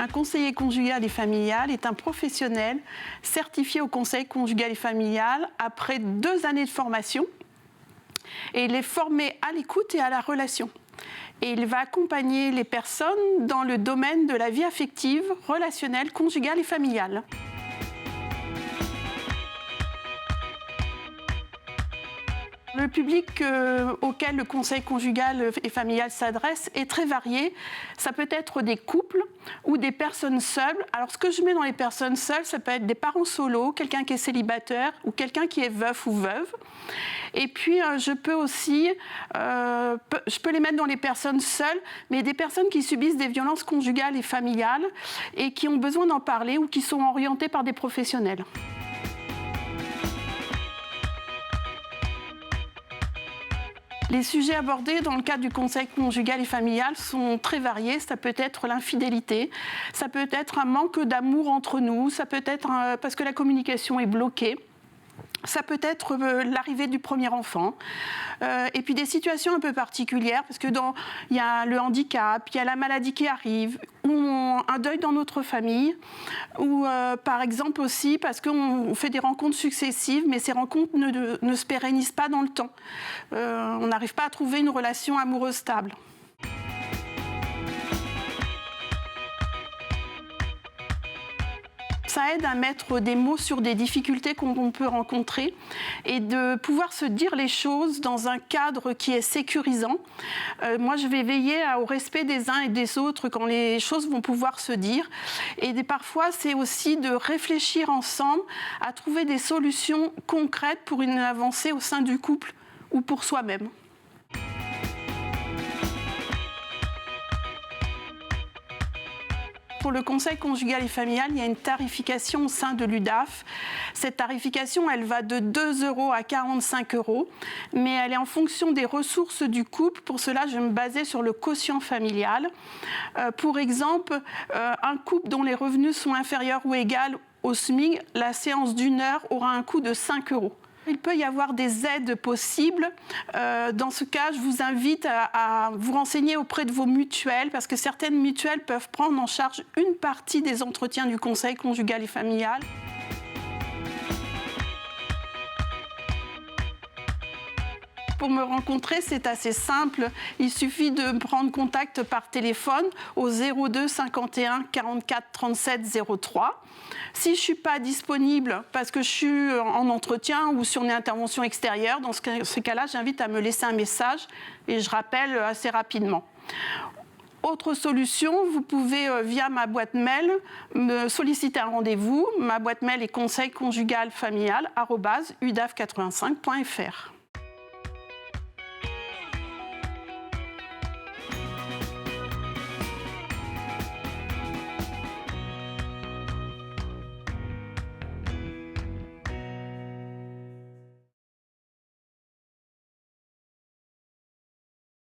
Un conseiller conjugal et familial est un professionnel certifié au conseil conjugal et familial après 2 années de formation. Et il est formé à l'écoute et à la relation. Et il va accompagner les personnes dans le domaine de la vie affective, relationnelle, conjugale et familiale. Le public auquel le conseil conjugal et familial s'adresse est très varié. Ça peut être des couples ou des personnes seules. Alors, ce que je mets dans les personnes seules, ça peut être des parents solos, quelqu'un qui est célibataire ou quelqu'un qui est veuf ou veuve. Et puis, je peux les mettre dans les personnes seules, mais des personnes qui subissent des violences conjugales et familiales et qui ont besoin d'en parler ou qui sont orientées par des professionnels. Les sujets abordés dans le cadre du conseil conjugal et familial sont très variés. Ça peut être l'infidélité, ça peut être un manque d'amour entre nous, ça peut être parce que la communication est bloquée. Ça peut être l'arrivée du premier enfant, et puis des situations un peu particulières, parce que il y a le handicap, il y a la maladie qui arrive, ou un deuil dans notre famille, ou par exemple aussi parce qu'on fait des rencontres successives, mais ces rencontres ne se pérennisent pas dans le temps. On n'arrive pas à trouver une relation amoureuse stable. Ça aide à mettre des mots sur des difficultés qu'on peut rencontrer et de pouvoir se dire les choses dans un cadre qui est sécurisant. Moi, je vais veiller au respect des uns et des autres quand les choses vont pouvoir se dire. Et parfois, c'est aussi de réfléchir ensemble à trouver des solutions concrètes pour une avancée au sein du couple ou pour soi-même. Pour le conseil conjugal et familial, il y a une tarification au sein de l'UDAF. Cette tarification, elle va de 2 € à 45 €, mais elle est en fonction des ressources du couple. Pour cela, je vais me baser sur le quotient familial. Pour exemple, un couple dont les revenus sont inférieurs ou égaux au SMIC, la séance d'1 heure aura un coût de 5 €. Il peut y avoir des aides possibles. Dans ce cas, je vous invite à vous renseigner auprès de vos mutuelles, parce que certaines mutuelles peuvent prendre en charge une partie des entretiens du conseil conjugal et familial. Pour me rencontrer, c'est assez simple. Il suffit de prendre contact par téléphone au 02 51 44 37 03. Si je ne suis pas disponible parce que je suis en entretien ou sur une intervention extérieure, dans ce cas-là, j'invite à me laisser un message et je rappelle assez rapidement. Autre solution, vous pouvez via ma boîte mail me solliciter un rendez-vous. Ma boîte mail est conseilconjugalfamilial@udaf85.fr.